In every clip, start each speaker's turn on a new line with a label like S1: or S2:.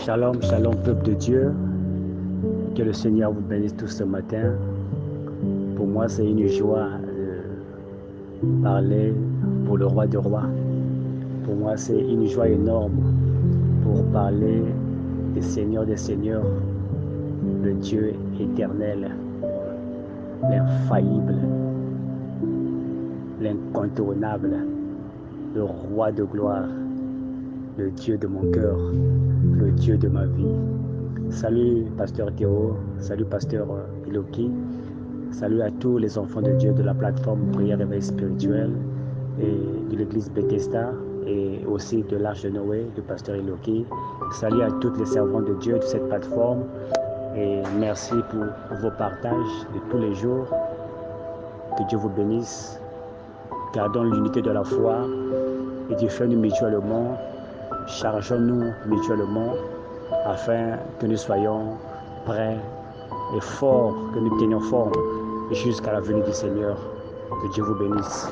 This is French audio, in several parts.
S1: Shalom, shalom, peuple de Dieu. Que le Seigneur vous bénisse tous ce matin. Pour moi, c'est une joie de parler pour le roi des rois. Pour moi, c'est une joie énorme pour parler des seigneurs, le Dieu éternel, l'infaillible, l'incontournable, le roi de gloire, le Dieu de mon cœur, le Dieu de ma vie. Salut Pasteur Théo, salut Pasteur Iloki, salut à tous les enfants de Dieu de la plateforme Prière Réveil Spirituel et de l'église Bethesda et aussi de l'Arche de Noé, de Pasteur Iloki. Salut à tous les servants de Dieu de cette plateforme et merci pour vos partages de tous les jours. Que Dieu vous bénisse. Gardons l'unité de la foi, édifions-nous mutuellement, chargeons-nous mutuellement afin que nous soyons prêts et forts, que nous tenions forme jusqu'à la venue du Seigneur. Que Dieu vous bénisse.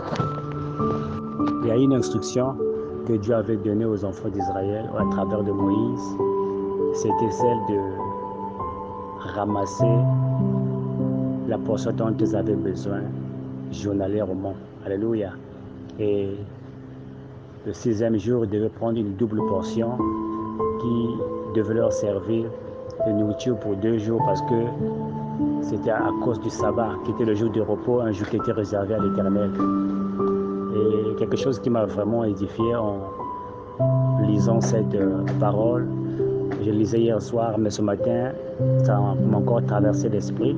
S1: Il y a une instruction que Dieu avait donnée aux enfants d'Israël à travers de Moïse. C'était celle de ramasser la portion dont ils avaient besoin journalièrement. Alléluia. Et le 6e jour, ils devaient prendre une double portion qui devait leur servir de nourriture pour 2 jours parce que c'était à cause du sabbat, qui était le jour de repos, un jour qui était réservé à l'Éternel. Et quelque chose qui m'a vraiment édifié en lisant cette parole. Je lisais hier soir, mais ce matin, ça m'a encore traversé l'esprit.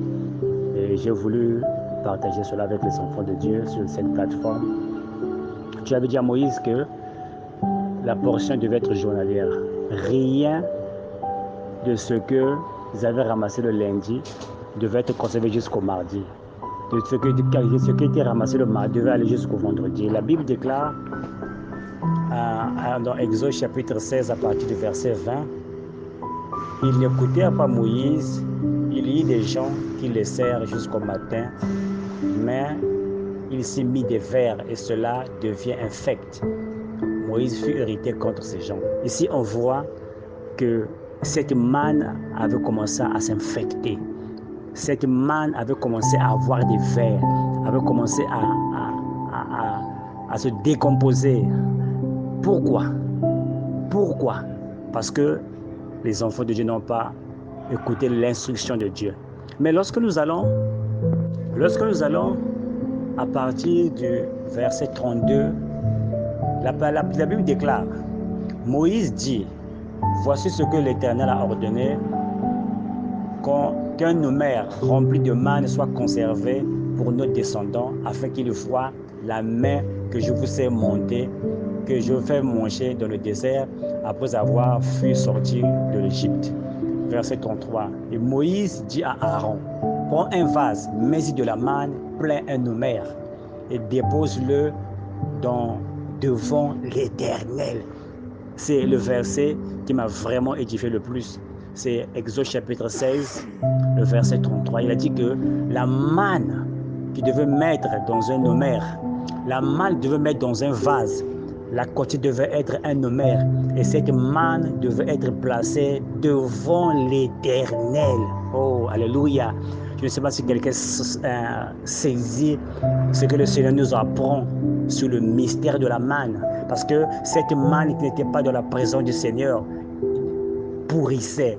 S1: Et j'ai voulu partager cela avec les enfants de Dieu sur cette plateforme. Tu avais dit à Moïse que la portion devait être journalière. Rien de ce qu'ils avaient ramassé le lundi devait être conservé jusqu'au mardi. De ce qui était ramassé le mardi devait aller jusqu'au vendredi. La Bible déclare dans Exode chapitre 16 à partir du verset 20, ils n'écoutèrent pas Moïse, il y eut des gens qui laissèrent jusqu'au matin, mais il s'y mit des vers et cela devient infect. Moïse fut irrité contre ces gens. Ici, on voit que cette manne avait commencé à s'infecter. Cette manne avait commencé à avoir des vers, avait commencé à se décomposer. Pourquoi? Parce que les enfants de Dieu n'ont pas écouté l'instruction de Dieu. Mais lorsque nous allons à partir du verset 32, la Bible déclare, Moïse dit, voici ce que l'Éternel a ordonné, qu'un numère rempli de manne soit conservé pour nos descendants, afin qu'ils voient la main que je vous ai montée, que je fais manger dans le désert, après avoir fui sortir de l'Égypte. Verset 33. Et Moïse dit à Aaron, prends un vase, mets-y de la manne, plein un numère, et dépose-le devant l'Éternel. C'est le verset qui m'a vraiment édifié le plus. C'est Exode chapitre 16, le verset 33. Il a dit que la manne qu'il devait mettre dans un numère, la manne devait mettre dans un vase, la côté devait être un numère, et cette manne devait être placée devant l'Éternel. Oh, alléluia. Je ne sais pas si quelqu'un saisit ce que le Seigneur nous apprend sur le mystère de la manne. Parce que cette manne qui n'était pas dans la présence du Seigneur pourrissait,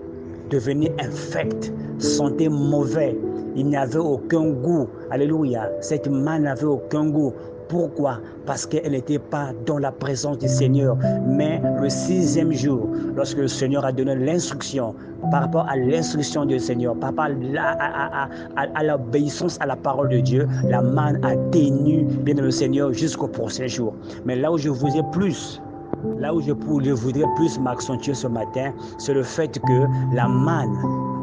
S1: devenait infecte, sentait mauvais. Il n'avait aucun goût. Alléluia. Cette manne n'avait aucun goût. Pourquoi? Parce qu'elle n'était pas dans la présence du Seigneur. Mais le 6e jour, lorsque le Seigneur a donné l'instruction, par rapport à l'instruction du Seigneur, par rapport à l'obéissance à la parole de Dieu, la manne a tenu bien le Seigneur jusqu'au prochain jour. Mais là où je voudrais plus m'accentuer ce matin, c'est le fait que la manne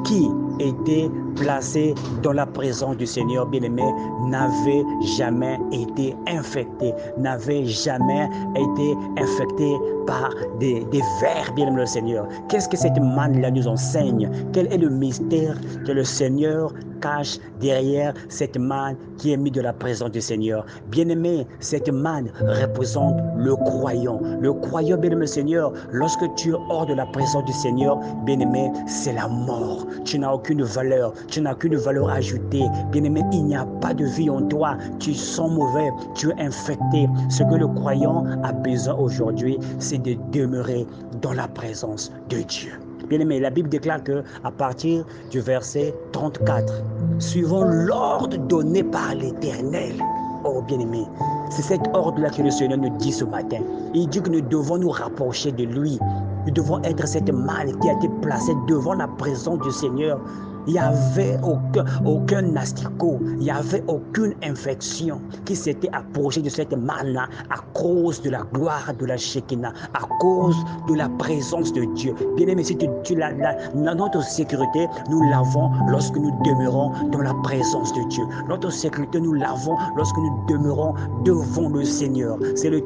S1: qui était placée dans la présence du Seigneur bien-aimé n'avait jamais été infectée par des vers, bien-aimé le Seigneur. Qu'est-ce que cette manne-là nous enseigne? Quel est le mystère que le Seigneur cache derrière cette manne qui est mise de la présence du Seigneur? Bien-aimé, cette manne représente le croyant. Le croyant, bien-aimé le Seigneur, lorsque tu es hors de la présence du Seigneur, bien-aimé, c'est la mort. Tu n'as aucune valeur. Tu n'as aucune valeur ajoutée. Bien-aimé, il n'y a pas de vie en toi. Tu sens mauvais. Tu es infecté. Ce que le croyant a besoin aujourd'hui, c'est de demeurer dans la présence de Dieu. Bien-aimé, la Bible déclare qu'à partir du verset 34, suivant l'ordre donné par l'Éternel, oh bien-aimé, c'est cet ordre-là que le Seigneur nous dit ce matin. Il dit que nous devons nous rapprocher de lui. Nous devons être cette manne qui a été placée devant la présence du Seigneur. Il n'y avait aucun asticot, il n'y avait aucune infection qui s'était approchée de cette manne-là à cause de la gloire de la Shekinah, à cause de la présence de Dieu. Bien-aimé, si notre sécurité, nous l'avons lorsque nous demeurons dans la présence de Dieu. Notre sécurité, nous l'avons lorsque nous demeurons devant le Seigneur. C'est le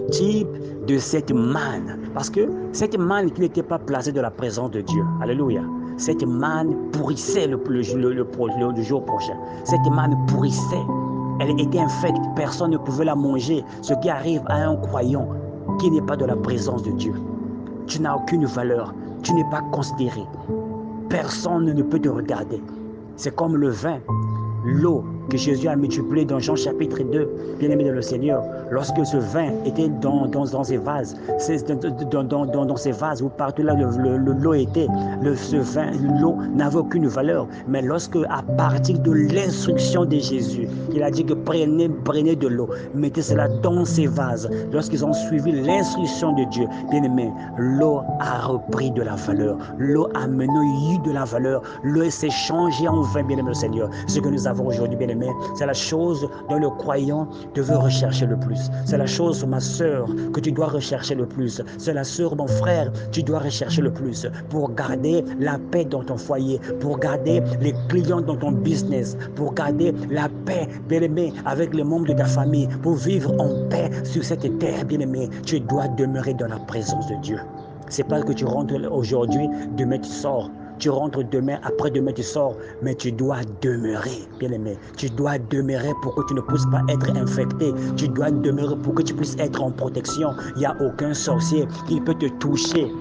S1: type de cette manne. Parce que cette manne qui n'était pas placée dans la présence de Dieu. Alléluia. Cette manne pourrissait le jour prochain. Cette manne pourrissait. Elle était infecte. Personne ne pouvait la manger. Ce qui arrive à un croyant qui n'est pas dans la présence de Dieu. Tu n'as aucune valeur. Tu n'es pas considéré. Personne ne peut te regarder. C'est comme le vin, l'eau que Jésus a multiplié dans Jean chapitre 2, bien-aimé de le Seigneur, lorsque ce vin était dans ces vases, dans ces vases où partout là l'eau était, ce vin, l'eau n'avait aucune valeur. Mais lorsque, à partir de l'instruction de Jésus, il a dit que prenez de l'eau, mettez cela dans ces vases. Lorsqu'ils ont suivi l'instruction de Dieu, bien-aimé, l'eau a repris de la valeur. L'eau a maintenant eu de la valeur. L'eau s'est changée en vin, bien-aimé le Seigneur. Ce que nous avons aujourd'hui, bien-aimé, c'est la chose dont le croyant devait rechercher le plus. C'est la chose, ma soeur, que tu dois rechercher le plus. C'est la soeur, mon frère, tu dois rechercher le plus pour garder la paix dans ton foyer, pour garder les clients dans ton business, pour garder la paix, bien-aimé, avec les membres de ta famille, pour vivre en paix sur cette terre, bien-aimé. Tu dois demeurer dans la présence de Dieu. C'est pas que tu rentres aujourd'hui, demain tu sors. Tu rentres demain, après-demain tu sors, mais tu dois demeurer, bien-aimé. Tu dois demeurer pour que tu ne puisses pas être infecté. Tu dois demeurer pour que tu puisses être en protection. Il n'y a aucun sorcier qui peut te toucher.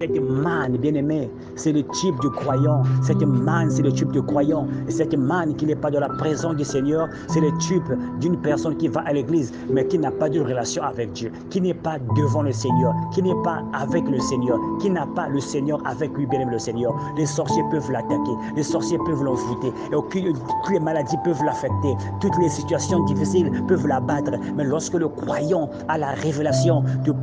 S1: Cette manne, bien-aimé, c'est le type de croyant. Cette manne, c'est le type de croyant. Et cette manne qui n'est pas dans la présence du Seigneur, c'est le type d'une personne qui va à l'église, mais qui n'a pas de relation avec Dieu, qui n'est pas devant le Seigneur, qui n'est pas avec le Seigneur, qui n'a pas le Seigneur avec lui, bien-aimé le Seigneur. Les sorciers peuvent l'attaquer, les sorciers peuvent l'envoûter, et toutes les maladies peuvent l'affecter, toutes les situations difficiles peuvent l'abattre. Mais lorsque le croyant a la révélation de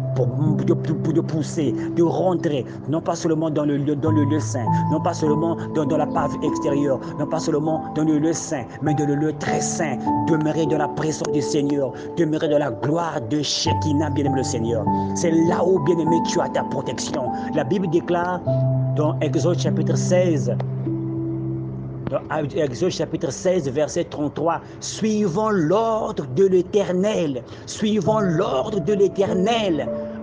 S1: pousser, de rentrer, non pas seulement dans le lieu saint, non pas seulement dans la pave extérieure, non pas seulement dans le lieu saint, mais dans le lieu très saint, demeurer dans la présence du Seigneur, demeurer dans la gloire de Shekinah, bien-aimé le Seigneur. C'est là où, bien-aimé, tu as ta protection. La Bible déclare dans Exode chapitre 16, Exode chapitre 16, verset 33, suivant l'ordre de l'Éternel,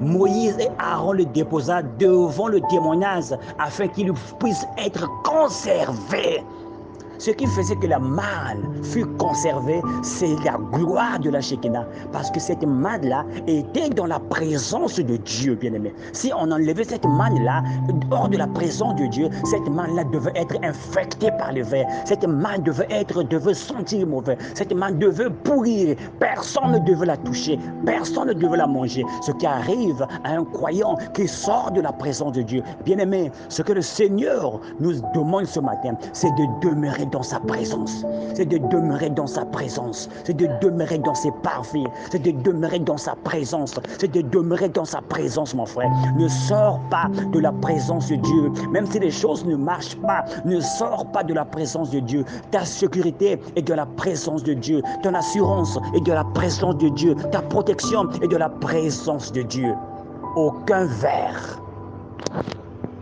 S1: Moïse et Aaron le déposa devant le témoignage afin qu'il puisse être conservé. Ce qui faisait que la manne fut conservée, c'est la gloire de la Shekinah. Parce que cette manne-là était dans la présence de Dieu, bien-aimé. Si on enlevait cette manne-là, hors de la présence de Dieu, cette manne-là devait être infectée par le ver. Cette manne devait sentir mauvais. Cette manne devait pourrir. Personne ne devait la toucher. Personne ne devait la manger. Ce qui arrive à un croyant qui sort de la présence de Dieu. Bien-aimé, ce que le Seigneur nous demande ce matin, c'est de demeurer dans sa présence, c'est de demeurer dans sa présence, c'est de demeurer dans ses parfums, c'est de demeurer dans sa présence, c'est de demeurer dans sa présence, mon frère. Ne sors pas de la présence de Dieu, même si les choses ne marchent pas, ne sors pas de la présence de Dieu. Ta sécurité est de la présence de Dieu, ton assurance est de la présence de Dieu, ta protection est de la présence de Dieu. Aucun ver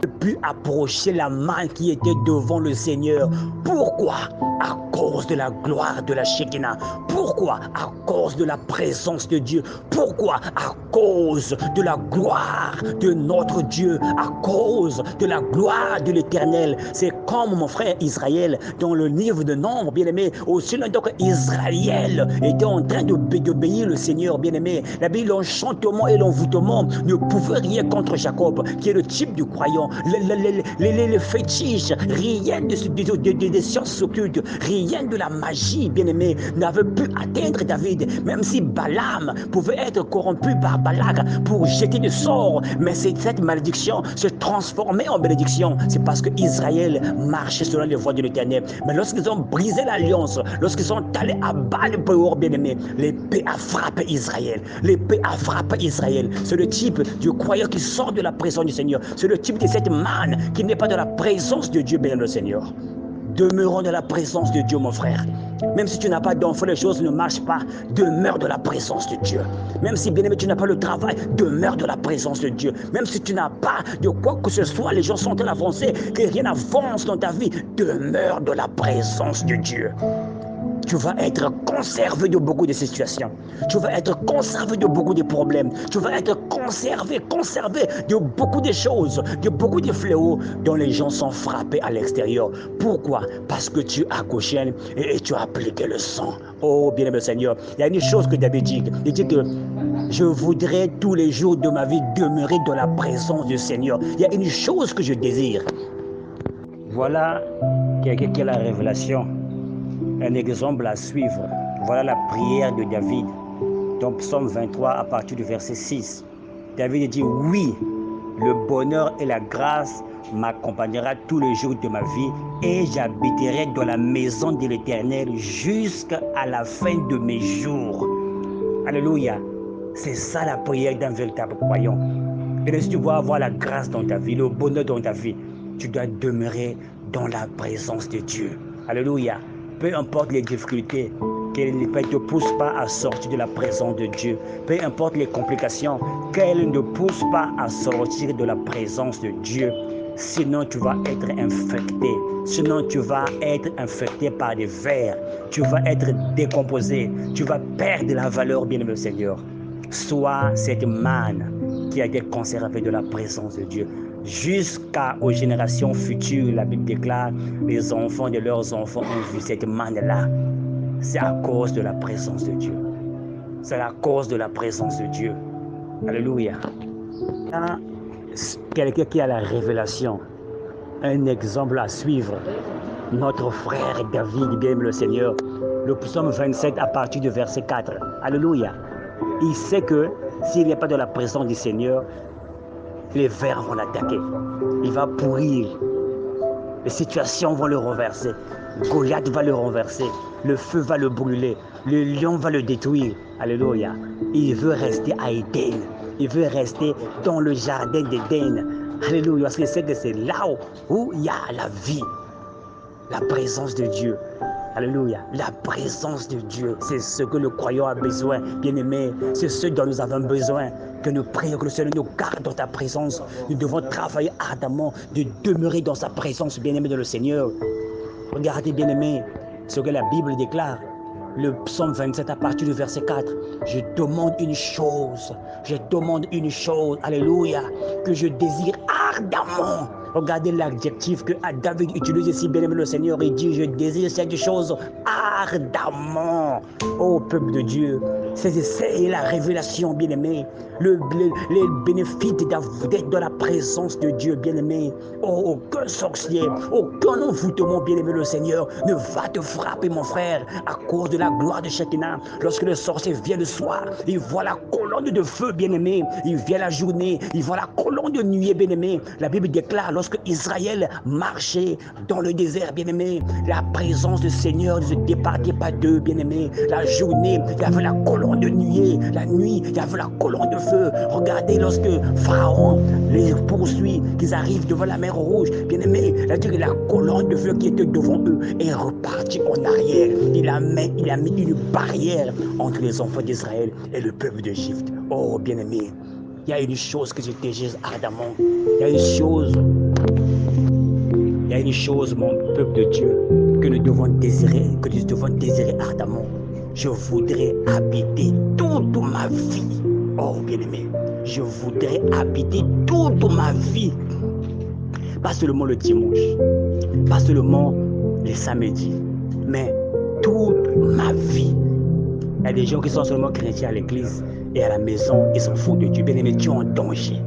S1: ne put approcher la manne qui était devant le Seigneur. Pourquoi? À cause de la gloire de la Shekinah. Pourquoi? Pourquoi? À cause de la présence de Dieu. Pourquoi? À cause de la gloire de notre Dieu, à cause de la gloire de l'Éternel. C'est comme mon frère Israël, dans le livre de Nombre, bien-aimé, aussi longtemps que Israël était en train d'obéir le Seigneur, bien-aimé. La Bible, l'enchantement et l'envoûtement ne pouvaient rien contre Jacob, qui est le type du croyant. Les fétiches, rien des sciences occultes, rien de la magie, bien-aimé, n'avait pu atteindre David, même si Balaam pouvait être corrompu par Balak pour jeter des sorts, mais cette malédiction se transformait en bénédiction. C'est parce que Israël marchait selon les voies de l'Éternel. Mais lorsqu'ils ont brisé l'alliance, lorsqu'ils sont allés à Baal-Péor, bien-aimé, l'épée a frappé Israël. L'épée a frappé Israël. C'est le type du croyant qui sort de la présence du Seigneur. C'est le type de cette manne qui n'est pas dans la présence de Dieu, bien le Seigneur. Demeurons dans la présence de Dieu, mon frère. Même si tu n'as pas d'enfant, les choses ne marchent pas. Demeure dans la présence de Dieu. Même si, bien aimé, tu n'as pas le travail, demeure dans la présence de Dieu. Même si tu n'as pas de quoi que ce soit, les gens sont en train d'avancer, que rien n'avance dans ta vie, demeure dans la présence de Dieu. Tu vas être conservé de beaucoup de situations. Tu vas être conservé de beaucoup de problèmes. Tu vas être conservé de beaucoup de choses, de beaucoup de fléaux dont les gens sont frappés à l'extérieur. Pourquoi? Parce que tu as coché et tu as appliqué le sang. Oh, bien-aimé Seigneur, il y a une chose que David dit. Il dit que je voudrais tous les jours de ma vie demeurer dans la présence du Seigneur. Il y a une chose que je désire. Voilà quelqu'un qui a la révélation. Un exemple à suivre. Voilà la prière de David. Dans Psaume 23, à partir du verset 6. David dit, oui, le bonheur et la grâce m'accompagnera tous les jours de ma vie et j'habiterai dans la maison de l'Éternel jusqu'à la fin de mes jours. Alléluia. C'est ça la prière d'un véritable croyant. Et si tu veux avoir la grâce dans ta vie, le bonheur dans ta vie, tu dois demeurer dans la présence de Dieu. Alléluia. Peu importe les difficultés, qu'elles ne te poussent pas à sortir de la présence de Dieu. Peu importe les complications, qu'elles ne poussent pas à sortir de la présence de Dieu. Sinon, tu vas être infecté. Sinon, tu vas être infecté par des vers. Tu vas être décomposé. Tu vas perdre la valeur, bien-aimé Seigneur. Sois cette manne qui a été conservée de la présence de Dieu. Jusqu'aux générations futures, la Bible déclare, les enfants de leurs enfants ont vu cette manne-là. C'est à cause de la présence de Dieu. C'est à cause de la présence de Dieu. Alléluia. Quelqu'un qui a la révélation, un exemple à suivre. Notre frère David, bien le Seigneur, le psaume 27 à partir du verset 4. Alléluia. Il sait que s'il n'y a pas de la présence du Seigneur, les vers vont l'attaquer. Il va pourrir. Les situations vont le renverser. Goliath va le renverser. Le feu va le brûler. Le lion va le détruire. Alléluia. Il veut rester à Éden. Il veut rester dans le jardin d'Éden. Alléluia. Parce qu'il sait que c'est là où il y a la vie. La présence de Dieu. Alléluia. La présence de Dieu, c'est ce que le croyant a besoin. Bien-aimé, c'est ce dont nous avons besoin. Que nous prions, que le Seigneur nous garde dans ta présence. Nous devons travailler ardemment de demeurer dans sa présence, bien-aimé de le Seigneur. Regardez, bien-aimé, ce que la Bible déclare. Le psaume 27 à partir du verset 4. Je demande une chose. Alléluia. Que je désire ardemment. Regardez l'adjectif que David utilise ici, bien-aimé le Seigneur. Il dit, je désire cette chose ardemment. Ô peuple de Dieu, c'est la révélation, bien-aimé. Les bénéfices d'être dans la présence de Dieu, bien-aimé. Oh, aucun sorcier, aucun envoûtement, bien-aimé le Seigneur, ne va te frapper, mon frère, à cause de la gloire de Shekinah. Lorsque le sorcier vient le soir, il voit la colonne de feu, bien-aimé. Il vient la journée, il voit la colonne de nuée, bien-aimé. La Bible déclare, lorsque Israël marchait dans le désert, bien-aimé, la présence du Seigneur ne se départait pas d'eux, bien-aimé. La journée, il y avait la colonne de nuée. La nuit, il y avait la colonne de feu. Regardez lorsque Pharaon les poursuit, qu'ils arrivent devant la mer Rouge, bien-aimé, la colonne de feu qui était devant eux est repartie en arrière. Il a mis une barrière entre les enfants d'Israël et le peuple d'Égypte. Oh, bien-aimé, il y a une chose que je désire ardemment. Il y a une chose, mon peuple de Dieu, que nous devons désirer ardemment. je voudrais habiter toute ma vie. Oh bien-aimé, je voudrais habiter toute ma vie. Pas seulement le dimanche, pas seulement les samedis, mais toute ma vie. Il y a des gens qui sont seulement chrétiens à l'église et à la maison, ils s'en foutent de Dieu. Bien-aimé, tu es en danger.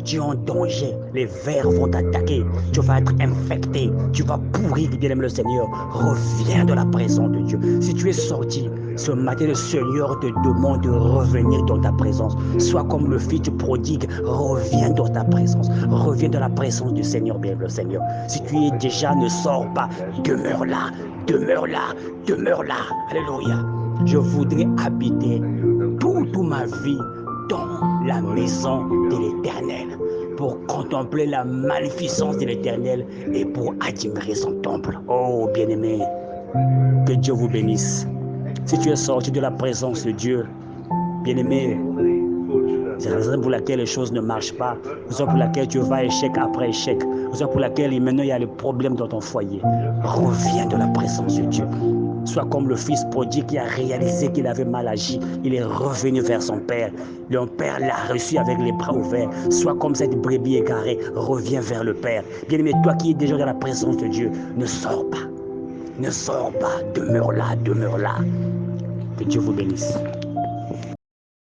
S1: Tu es en danger. Les vers vont t'attaquer. Tu vas être infecté. Tu vas pourrir, bien-aimé le Seigneur. Reviens de la présence de Dieu. Si tu es sorti ce matin, le Seigneur te demande de revenir dans ta présence. Sois comme le fils du prodigue. Reviens dans ta présence. Reviens dans la présence du Seigneur, bien-aimé le Seigneur. Si tu es déjà, ne sors pas. Demeure là. Demeure là. Demeure là. Alléluia. Je voudrais habiter toute ma vie dans la maison de l'Éternel, pour contempler la magnificence de l'Éternel et pour admirer son temple. Oh bien-aimé, que Dieu vous bénisse. Si tu es sorti de la présence de Dieu, bien-aimé, c'est la raison pour laquelle les choses ne marchent pas, la raison pour laquelle tu vas échec après échec, la raison pour laquelle maintenant il y a le problème dans ton foyer. Reviens de la présence de Dieu. Sois comme le fils prodigue qui a réalisé qu'il avait mal agi. Il est revenu vers son père. Le père l'a reçu avec les bras ouverts. Sois comme cette brebis égarée. Reviens vers le père. Bien-aimé, toi qui es déjà dans la présence de Dieu, ne sors pas. Ne sors pas. Demeure là, demeure là. Que Dieu vous bénisse.